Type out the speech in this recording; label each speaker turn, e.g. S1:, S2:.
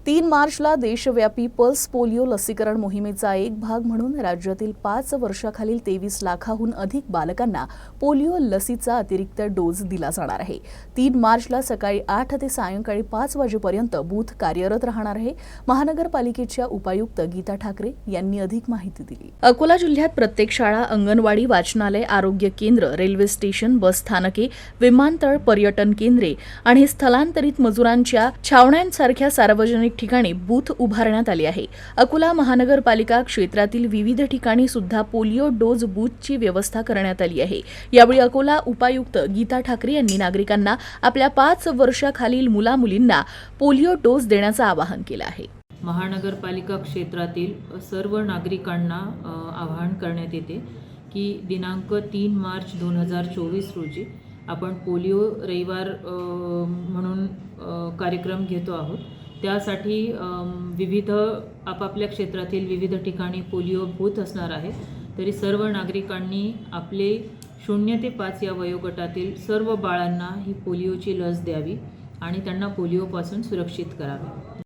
S1: 3 मार्चला देशव्यापी pulse polio लसीकरण मोहिमेचा एक भाग म्हणून राज्यातील 5 वर्षाखालील 23 लाखाहून अधिक बालकांना पोलिओ लसीचा अतिरिक्त डोस दिला जाणार आहे। 3 मार्चला सकाळी 8 ते सायंकाळी 5 वाजेपर्यंत बूथ कार्यरत राहणार आहे। महानगरपालिकेच्या उपायुक्त गीता ठाकरे यांनी अधिक माहिती दिली। अकोला जिल्ह्यात प्रत्येक शाळा, अंगणवाडी, वाचनालय, आरोग्य केंद्र, रेल्वे स्टेशन, बस स्थानके, विमानतळ, पर्यटन केंद्रे आणि स्थलांतरित मजुरांच्या छावण्यांसारख्या सार्वजनिक ठिकाणी बूथ उभारण्यात आली आहे। अकोला महानगरपालिका क्षेत्रातील विविध ठिकाणी सुद्धा पोलिओ डोस बूथची व्यवस्था करण्यात आली आहे। यावेळी अकोला उपायुक्त गीता ठाकरे यांनी नागरिकांना आपल्या 5 वर्षाखालील मुला-मुलींना पोलिओ डोस देण्याचं आवाहन केलं आहे।
S2: महानगरपालिका क्षेत्रातील सर्व नागरिकांना आवाहन करण्यात येते की दिनांक 3 मार्च 2024 रोजी आपण पोलिओ रविवार म्हणून कार्यक्रम घेतो आहोत। त्यासाठी विविध आपापल्या क्षेत्रातील विविध ठिकाणी पोलिओ बूथ असणार आहे। तरी सर्व नागरिकांनी आपले 0 ते 5 या वयोगटातील सर्व बाळांना ही पोलिओची लस द्यावी आणि त्यांना पोलिओपासून सुरक्षित करावे।